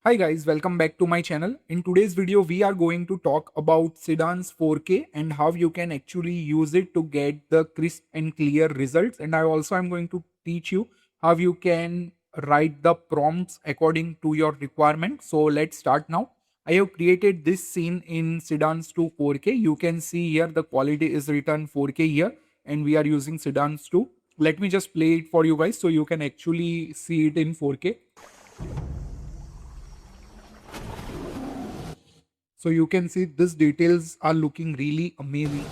Hi guys, welcome back to my channel. In today's video, we are going to talk about Seedance 4K and how you can actually use it to get the crisp and clear results. And I also am going to teach you how you can write the prompts according to your requirement. So let's start now. I have created this scene in Seedance to 4K. You can see here the quality is written 4K here and we are using Seedance 2. Let me just play it for you guys so you can actually see it in 4K. So you can see these details are looking really amazing.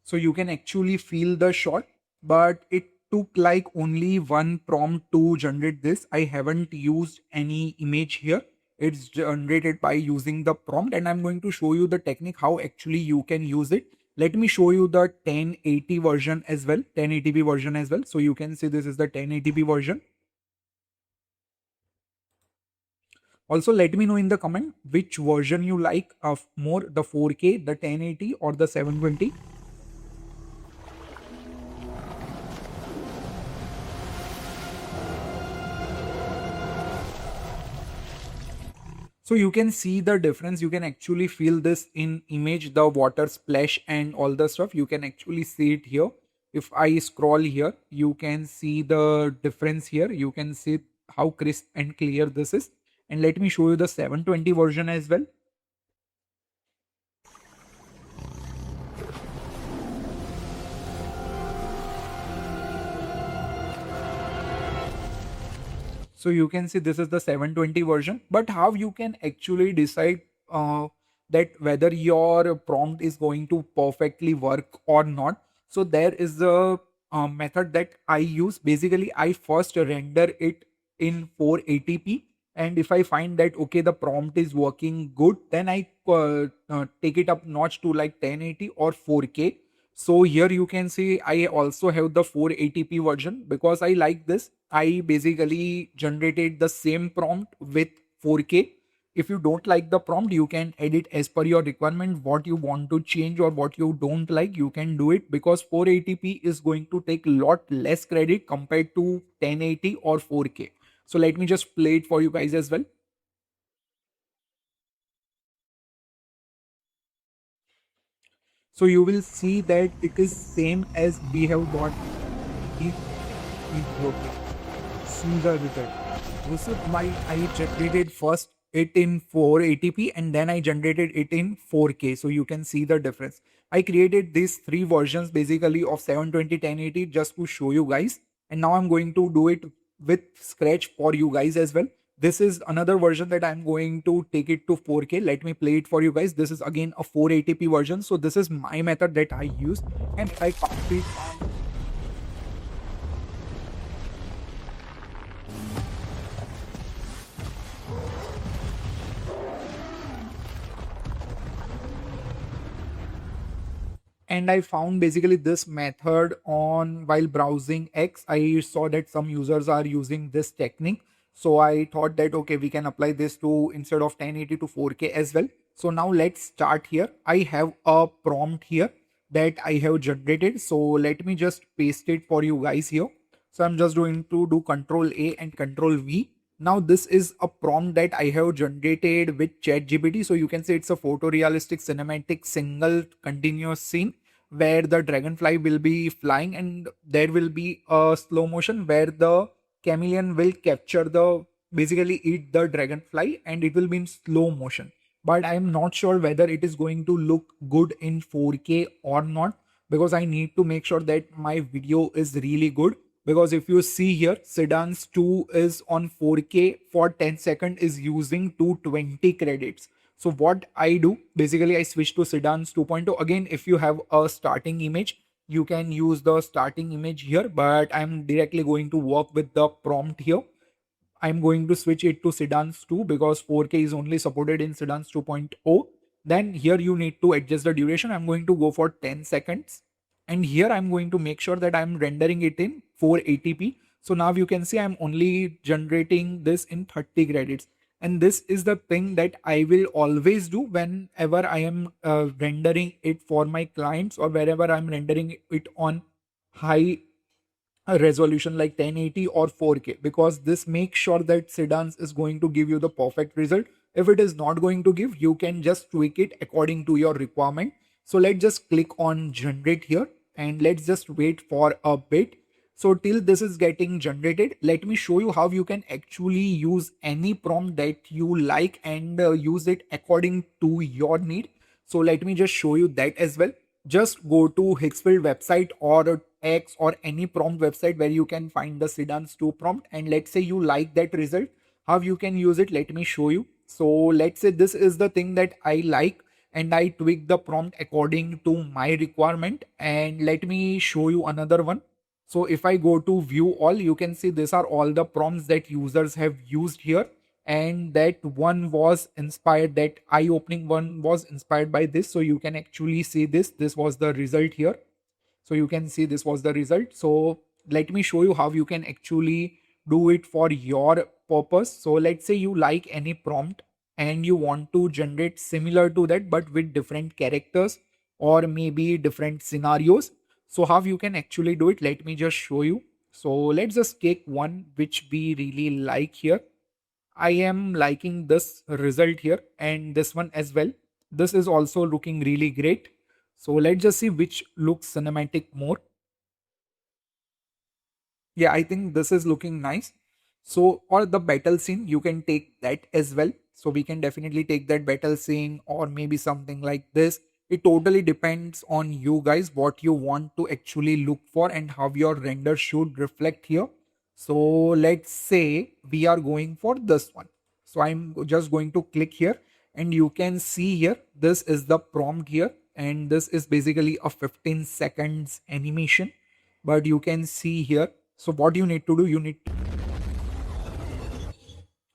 So you can actually feel the shot, but it took like only one prompt to generate this. I haven't used any image here. It's generated by using the prompt, and I'm going to show you the technique how actually you can use it. Let me show you the 1080 version as well, 1080p version as well. So you can see this is the 1080p version. Also, let me know in the comment which version you like of more, the 4K, the 1080 or the 720. So you can see the difference. You can actually feel this in image, the water splash and all the stuff. You can actually see it here. If I scroll here, you can see the difference here. You can see how crisp and clear this is. And let me show you the 720 version as well. So you can see this is the 720 version, but how you can actually decide that whether your prompt is going to perfectly work or not. So there is a method that I use. Basically, I first render it in 480p, and if I find that okay, the prompt is working good, then I take it up notch to like 1080 or 4K. So here you can see I also have the 480p version because I like this. I basically generated the same prompt with 4K. If you don't like the prompt, you can edit as per your requirement what you want to change or what you don't like. You can do it because 480p is going to take a lot less credit compared to 1080 or 4K. So let me just play it for you guys as well. So you will see that it is same as we have got is broken. See the result. This is why I generated first it in 480p and then I generated it in 4K. So you can see the difference. I created these three versions basically of 720 1080 just to show you guys. And now I'm going to do it with Scratch for you guys as well. This is another version that I'm going to take it to 4K. Let me play it for you guys. This is again a 480p version. So this is my method that I use and I copy. And I found basically this method on while browsing X. I saw that some users are using this technique. So I thought that okay, we can apply this to instead of 1080 to 4K as well. So now let's start here. I have a prompt here that I have generated. So let me just paste it for you guys here. So I'm just going to do Control A and Control V. Now this is a prompt that I have generated with ChatGPT. So you can say it's a photorealistic cinematic single continuous scene where the dragonfly will be flying and there will be a slow motion where the chameleon will capture the basically eat the dragonfly and it will be in slow motion. But I am not sure whether it is going to look good in 4K or not because I need to make sure that my video is really good. Because if you see here, Seedance 2 is on 4K for 10 seconds is using 220 credits. So what I do, basically I switch to Seedance 2.0. Again, if you have a starting image, you can use the starting image here, but I'm directly going to work with the prompt here. I'm going to switch it to Seedance 2 because 4K is only supported in Seedance 2.0. Then here you need to adjust the duration. I'm going to go for 10 seconds. And here I'm going to make sure that I'm rendering it in 480p. So now you can see I'm only generating this in 30 credits. And this is the thing that I will always do whenever I am rendering it for my clients or wherever I'm rendering it on high a resolution like 1080 or 4K, because this makes sure that Seedance is going to give you the perfect result. If it is not going to give, you can just tweak it according to your requirement. So let's just click on generate here and let's just wait for a bit. So till this is getting generated, let me show you how you can actually use any prompt that you like and use it according to your need. So let me just show you that as well. Just go to Higgsfield website or X or any prompt website where you can find the Seedance 2 prompt, and let's say you like that result. How you can use it, let me show you. So let's say this is the thing that I like and I tweak the prompt according to my requirement, and let me show you another one. So if I go to view all, you can see these are all the prompts that users have used here, and that one was inspired, that eye opening one was inspired by this. So you can actually see this was the result here. So you can see this was the result. So let me show you how you can actually do it for your purpose. So let's say you like any prompt and you want to generate similar to that but with different characters or maybe different scenarios. So how you can actually do it, let me just show you. So let's just take one which we really like here. I am liking this result here and this one as well. This is also looking really great. So let's just see which looks cinematic more. Yeah, I think this is looking nice. So, or the battle scene, you can take that as well. So we can definitely take that battle scene or maybe something like this. It totally depends on you guys what you want to actually look for and how your render should reflect here. So let's say we are going for this one. So I'm just going to click here and you can see here, this is the prompt here and this is basically a 15 seconds animation, but you can see here. So what you need to do, you need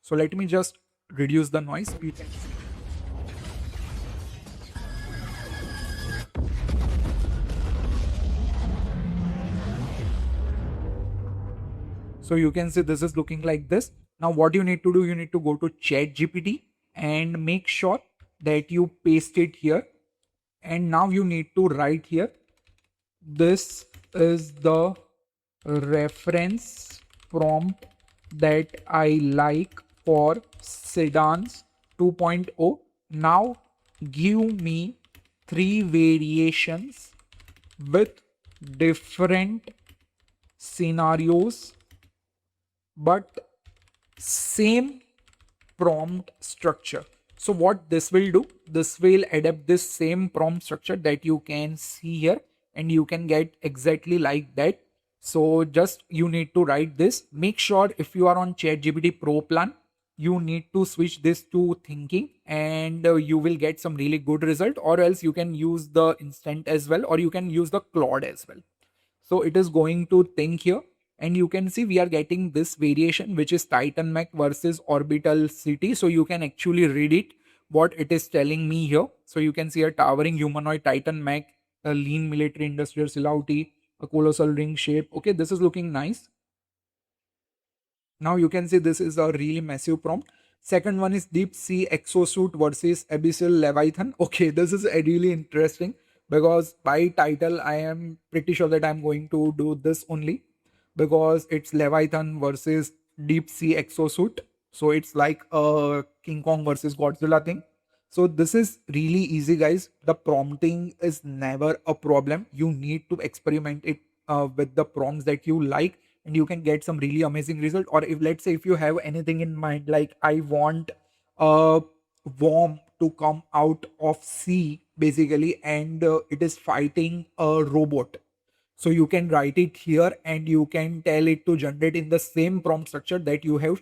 so let me just reduce the noise. You can see. So you can see this is looking like this. Now what you need to do, you need to go to ChatGPT and make sure that you paste it here. And now you need to write here, this is the reference prompt that I like for Seedance 2.0. Now give me three variations with different scenarios but same prompt structure. So what this will do, this will adapt this same prompt structure that you can see here and you can get exactly like that. So just you need to write this. Make sure if you are on ChatGPT Pro plan, you need to switch this to thinking and you will get some really good result, or else you can use the instant as well, or you can use the Claude as well. So it is going to think here and you can see we are getting this variation which is Titan Mech versus Orbital City. So you can actually read it what it is telling me here. So you can see a towering humanoid Titan Mech, a lean military industrial silhouette, a colossal ring shape. Okay, this is looking nice. Now you can see this is a really massive prompt. Second one is deep sea exosuit versus abyssal leviathan. Okay, this is a really interesting because by title I am pretty sure that I'm going to do this only because it's leviathan versus deep sea exosuit. So it's like a King Kong versus Godzilla thing. So this is really easy, guys. The prompting is never a problem. You need to experiment it with the prompts that you like and you can get some really amazing result. Or if let's say if you have anything in mind, like I want a worm to come out of sea basically and it is fighting a robot, so you can write it here and you can tell it to generate in the same prompt structure that you have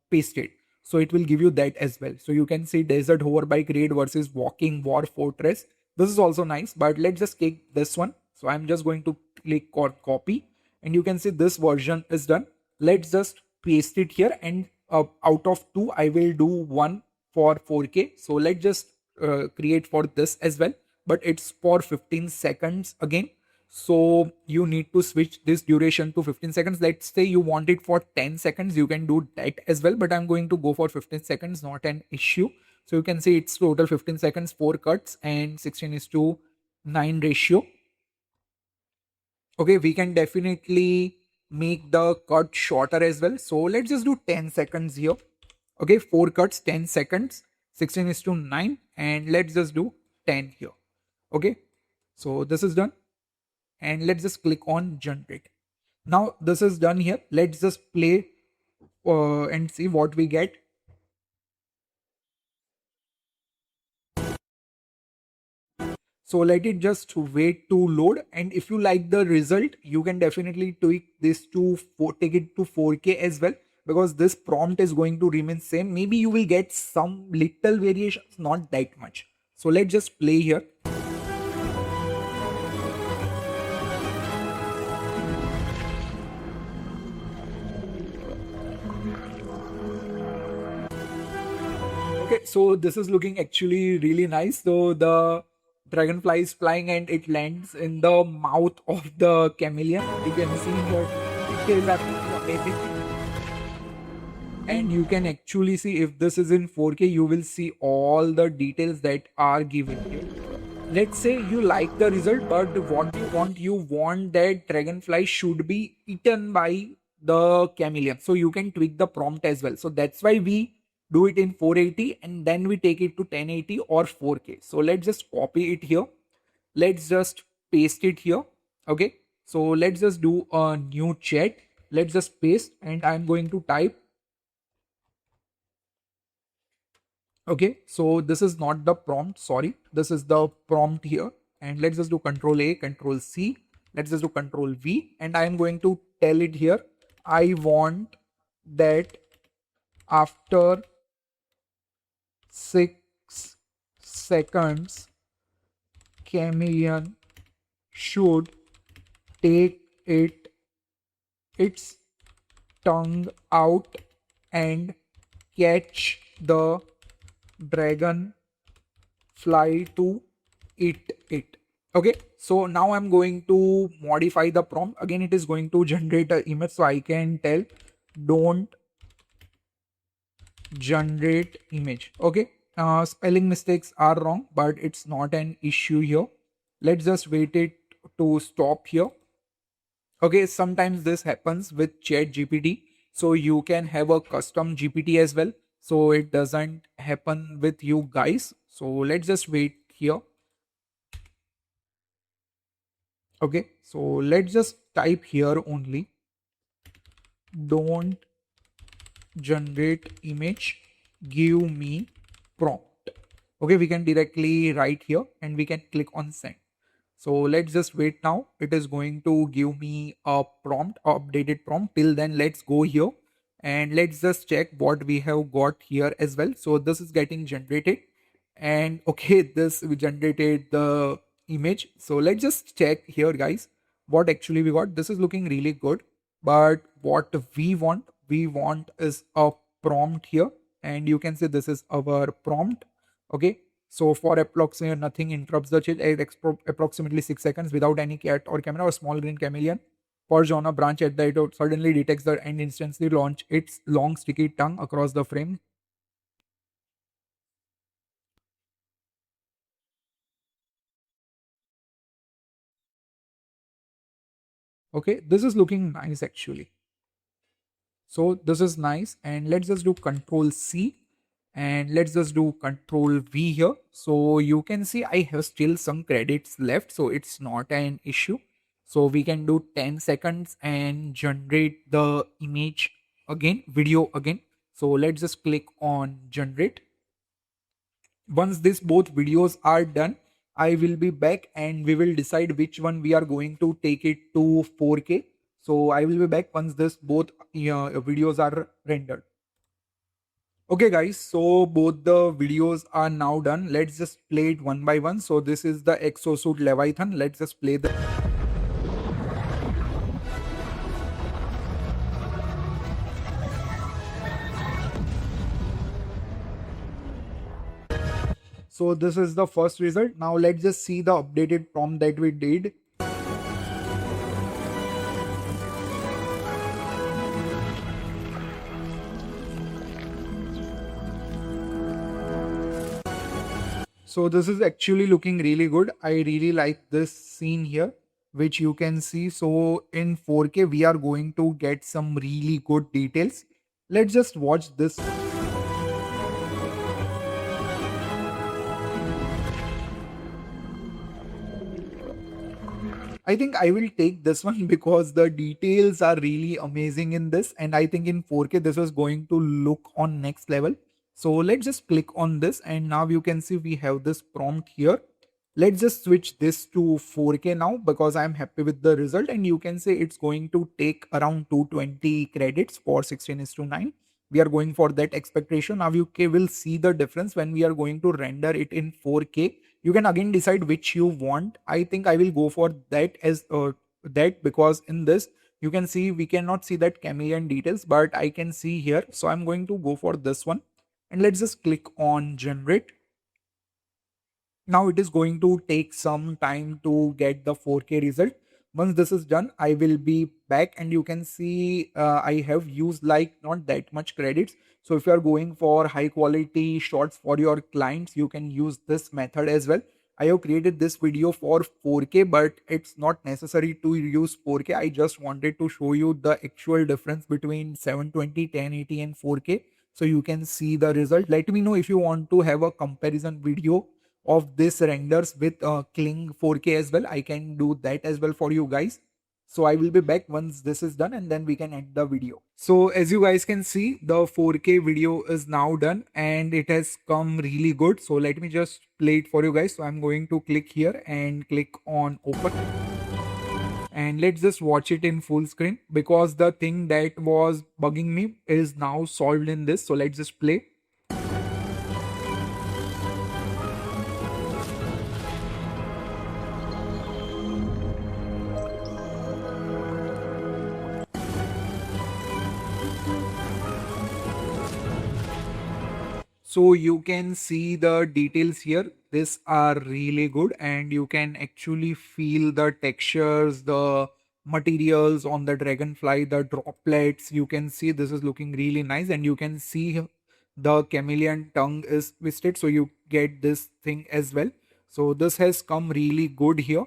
pasted. So it will give you that as well. So you can see desert hoverbike raid versus walking war fortress. This is also nice, but let's just take this one. So I'm just going to click or copy and you can see this version is done. Let's just paste it here and out of two I will do one for 4K. So let's just create for this as well, but it's for 15 seconds again. So you need to switch this duration to 15 seconds. Let's say you want it for 10 seconds, you can do that as well, but I'm going to go for 15 seconds, not an issue. So you can see it's total 15 seconds, 4 cuts and 16:9 ratio. Okay, we can definitely make the cut shorter as well. So let's just do 10 seconds here. Okay, 4 cuts, 10 seconds, 16 is to 9, and let's just do 10 here. Okay, so this is done, and let's just click on generate. Now this is done here. Let's just play and see what we get. So let it just wait to load. And if you like the result, you can definitely tweak this to take it to 4K as well, because this prompt is going to remain same. Maybe you will get some little variations, not that much. So let's just play here. Okay, so this is looking actually really nice. So the dragonfly is flying and it lands in the mouth of the chameleon. You can see here it is absolutely amazing. And you can actually see, if this is in 4K, you will see all the details that are given here. Let's say you like the result, but what you want that dragonfly should be eaten by the chameleon. So you can tweak the prompt as well. So that's why we do it in 480 and then we take it to 1080 or 4K. So let's just copy it here. Let's just paste it here. Okay, so let's just do a new chat. Let's just paste, and I'm going to type. Okay, so this is not the prompt, sorry. This is the prompt here. And let's just do Control A, Control C. Let's just do Control V. And I am going to tell it here, I want that after 6 seconds, chameleon should take its tongue out and catch the dragon fly to eat it. Okay, so now I'm going to modify the prompt. Again, it is going to generate an image, so I can tell don't generate image. Okay, spelling mistakes are wrong, but it's not an issue here. Let's just wait it to stop here. Okay, sometimes this happens with ChatGPT, so you can have a custom GPT as well, so it doesn't happen with you guys. So let's just wait here. Okay, so let's just type here only, don't generate image, give me prompt. Okay, we can directly write here and we can click on send. So let's just wait now. It is going to give me a prompt, a updated prompt. Till then, let's go here and let's just check what we have got here as well. So this is getting generated, and okay, this we generated the image. So let's just check here, guys, what actually we got. This is looking really good, but what we want is a prompt here, and you can see this is our prompt. Okay, so for approximately nothing interrupts the chill at approximately 6 seconds without any cat or camera or small green chameleon perched on a branch at the it suddenly detects the and instantly launch its long sticky tongue across the frame. Okay, this is looking nice actually. So this is nice, and let's just do Control C and let's just do Control V here. So you can see I have still some credits left, so it's not an issue. So we can do 10 seconds and generate the image again, video again. So let's just click on generate. Once this both videos are done, I will be back and we will decide which one we are going to take it to 4K. So I will be back once this both videos are rendered. Okay guys, so both the videos are now done. Let's just play it one by one. So this is the exosuit leviathan. Let's just play the. So this is the first result. Now let's just see the updated prompt that we did. So this is actually looking really good. I really like this scene here. which you can see. So in 4K, we are going to get some really good details. Let's just watch this. I think I will take this one because the details are really amazing in this. And I think in 4K, this is going to look on next level. So let's just click on this. And now you can see we have this prompt here. Let's just switch this to 4K now because I'm happy with the result. And you can say it's going to take around 220 credits for 16:9. We are going for that expectation. Now will see the difference when we are going to render it in 4K. You can again decide which you want. I think I will go for that as that, because in this you can see we cannot see that chameleon details, but I can see here. So I'm going to go for this one, and let's just click on generate. Now it is going to take some time to get the 4K result. Once this is done, I will be back, and you can see I have used like not that much credits. So if you are going for high quality shots for your clients, you can use this method as well. I have created this video for 4K, but it's not necessary to use 4K. I just wanted to show you the actual difference between 720, 1080 and 4K, so you can see the result. Let me know if you want to have a comparison video of this renders with Kling 4K as well. I can do that as well for you guys. So I will be back once this is done, and then we can end the video. So as you guys can see, the 4K video is now done and it has come really good. So let me just play it for you guys. So I'm going to click here and click on open. And let's just watch it in full screen because the thing that was bugging me is now solved in this. So let's just play. So you can see the details here. These are really good, and you can actually feel the textures, the materials on the dragonfly, the droplets. You can see this is looking really nice, and you can see the chameleon tongue is twisted. So you get this thing as well. So this has come really good here,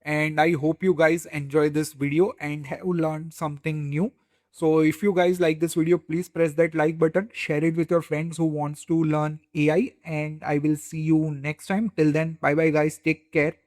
and I hope you guys enjoy this video and have learned something new. So if you guys like this video, please press that like button, share it with your friends who wants to learn AI, and I will see you next time. Till then, bye bye guys, take care.